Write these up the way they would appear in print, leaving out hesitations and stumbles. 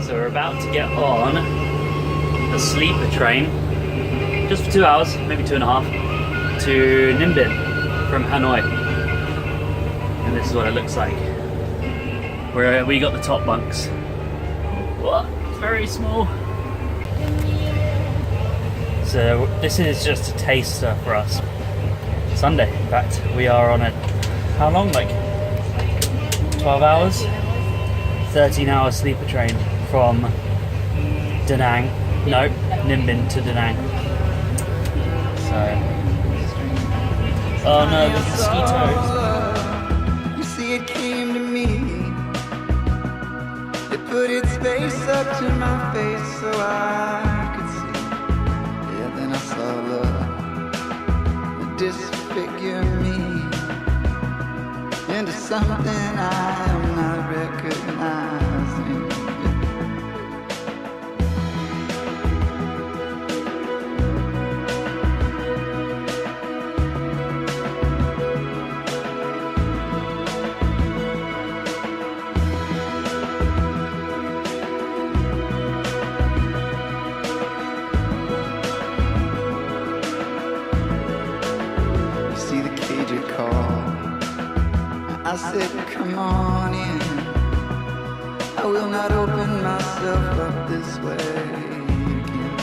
So we're about to get on a sleeper train, just for 2 hours, maybe 2.5, to Ninh Binh from Hanoi. And this is what it looks like. Where we got the top bunks. What? Very small. So this is just a taster for us. Sunday, in fact, we are on a, how long? Like 12 hours? 13-hour sleeper train from Da Nang. No, Ninh Binh to Da Nang. So, oh no, there's mosquitoes. You see, it came to me. It put its face up to my face so I could see. Yeah, then I saw love disfigure me into something I am not recognizing. I said, come on in. I will not open myself up this way again.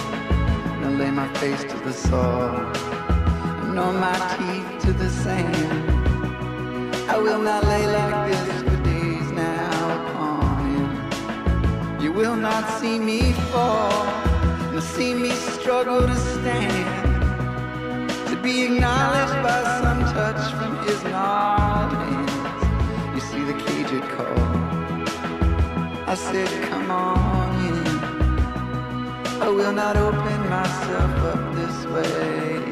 I'll lay my face to the soil, nor my teeth to the sand. I will not lay like this for days now upon you. You will not see me fall, nor see me struggle to stand, to be acknowledged by some touch from his gnarled hand. You see the cage it called. I said, come on in. I will not open myself up this way again.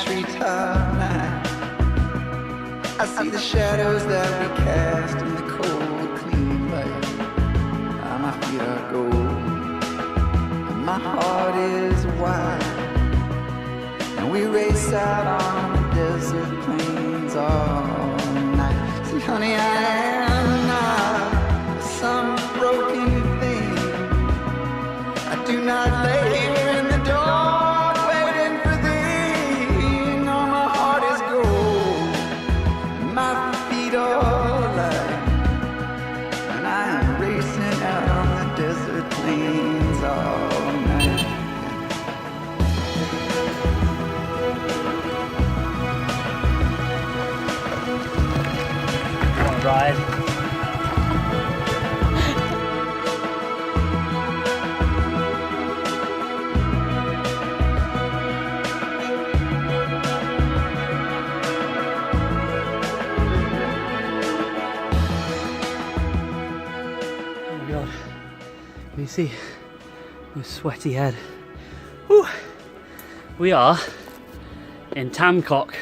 Treetop night, I see the shadows that we cast in the cold, clean light. Ah, my feet are gold, and my heart is wide, and we race out on the desert plains all night. See, honey, I am not some broken thing. I do not lay here in the dark. Ride. Oh my god. Can you see my sweaty head? Whew. We are in Tam Coc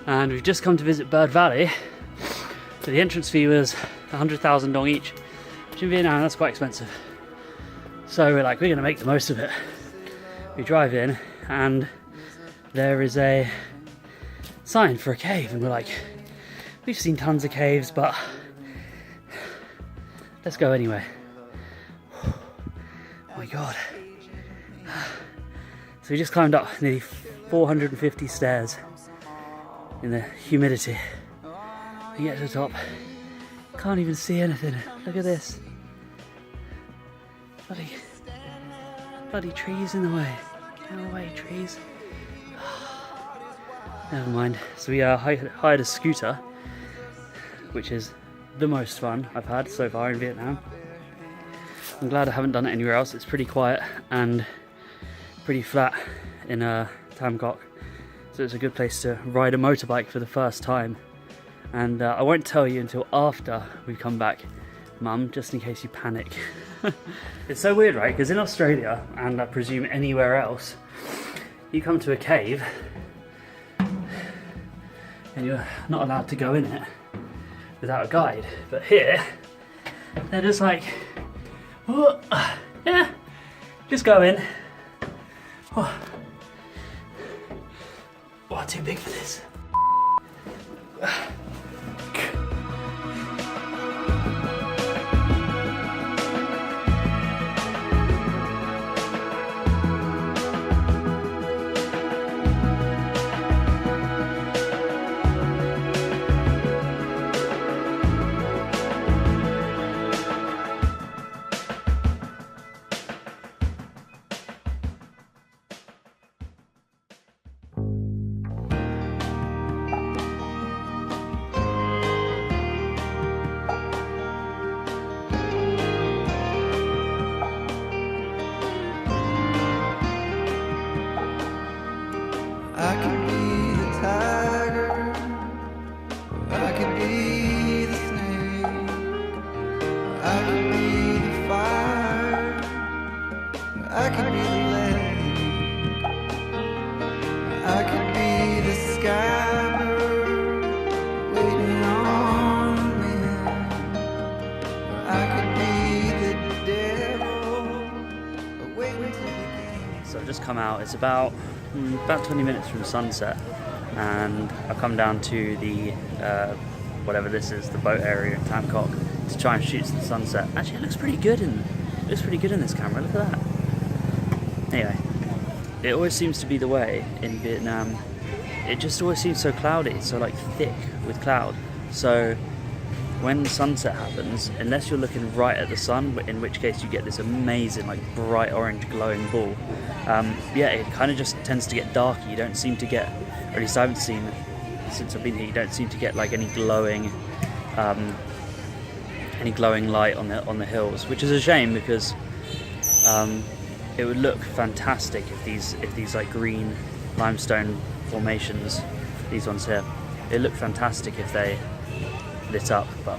and we've just come to visit Bird Valley. So the entrance fee was 100,000 dong each, which in Vietnam that's quite expensive. So we're like, we're gonna make the most of it. We drive in and there is a sign for a cave and we're like, we've seen tons of caves, but let's go anyway. Oh my god. So we just climbed up nearly 450 stairs in the humidity. You get to the top, can't even see anything. Look at this. Bloody trees in the way. Get away, trees. Never mind. So we hired a scooter, which is the most fun I've had so far in Vietnam. I'm glad I haven't done it anywhere else. It's pretty quiet and pretty flat in Tam Coc. So it's a good place to ride a motorbike for the first time. And I won't tell you until after we've come back Mum, just in case you panic. It's so weird, right? Because in Australia, and I presume anywhere else, you come to a cave and you're not allowed to go in it without a guide. But here, they're just like, oh, yeah, just go in. Oh, oh, too big for this. I could be the tiger, I could be the snake, I could be the fire, I could be the lake, I could be the sky bird waiting on me, I could be the devil waiting to begin. So I've just come out, it's about 20 minutes from sunset, and I've come down to the whatever this is, the boat area in Tam Coc, to try and shoot the sunset. Actually, it looks pretty good in this camera. Look at that. Anyway, it always seems to be the way in Vietnam. It just always seems so cloudy, so like thick with cloud. So when sunset happens, unless you're looking right at the sun, in which case you get this amazing like bright orange glowing ball, yeah, it kind of just tends to get darker. You don't seem to get, or at least I haven't seen since I've been here, you don't seem to get like any glowing light on the hills, which is a shame, because it would look fantastic if these like green limestone formations, these ones here, it looked fantastic if they lit up, but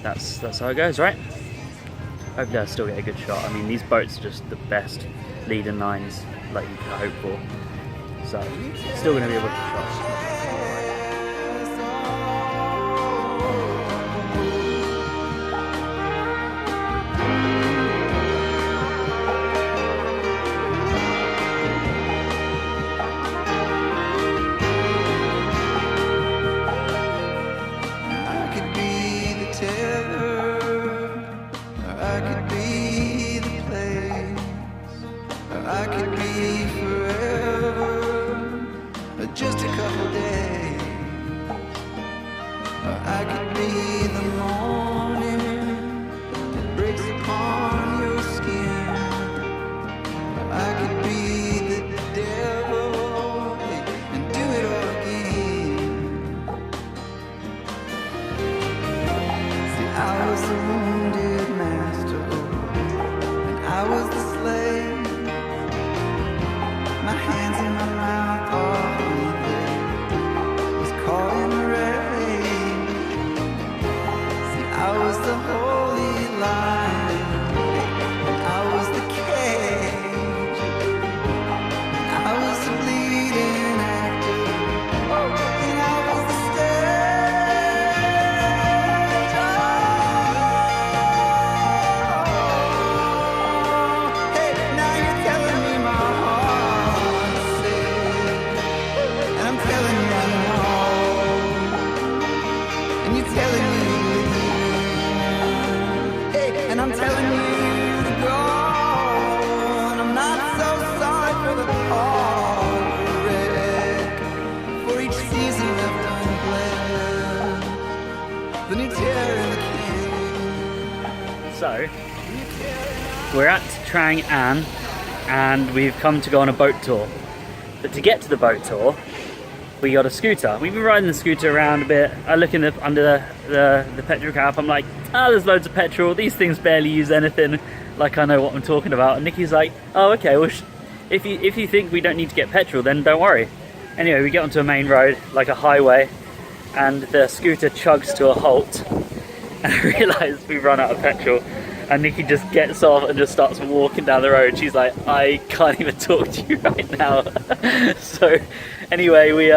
that's how it goes, right? Hopefully I'll still get a good shot. I mean, these boats are just the best lead-in lines like you can hope for, so still going to be a wicked shot. I could be forever, just a couple days. I could be the morning that breaks upon your skin. I could be the devil and do it all again. See, I was the wounded master, and I was the slave. My hands in my mouth, all was caught in the rain. See, I was the holy lion, and I was the cage, and I was the bleeding actor, and I was the stage. Oh, hey, now you're telling me my heart. And I'm telling you I know, and you're telling me to leave. Hey, and I'm telling you to go, and I'm not so sorry for the heartbreak, for each season left unblessed, the new terror and the king. So we're at Trang An, and we've come to go on a boat tour. But to get to the boat tour, we got a scooter. We've been riding the scooter around a bit. I look in under the petrol cap. I'm like, there's loads of petrol. These things barely use anything. Like, I know what I'm talking about. And Nikki's like, oh, okay. Well, if you think we don't need to get petrol, then don't worry. Anyway, we get onto a main road, like a highway, and the scooter chugs to a halt. and I realised we've run out of petrol. And Nikki just gets off and just starts walking down the road. She's like, I can't even talk to you right now. So anyway,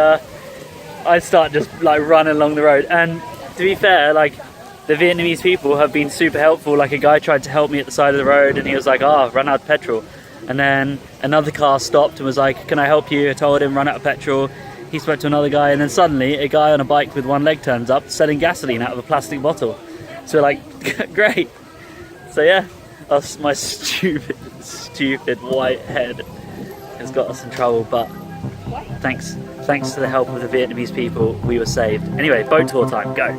I start just like running along the road. And to be fair, like the Vietnamese people have been super helpful. Like a guy tried to help me at the side of the road and he was like, run out of petrol. And then another car stopped and was like, can I help you? I told him, run out of petrol. He spoke to another guy, and then suddenly a guy on a bike with one leg turns up selling gasoline out of a plastic bottle. So we're like, great. So yeah, my stupid white head has got us in trouble, but thanks to the help of the Vietnamese people, we were saved. Anyway, boat tour time, go.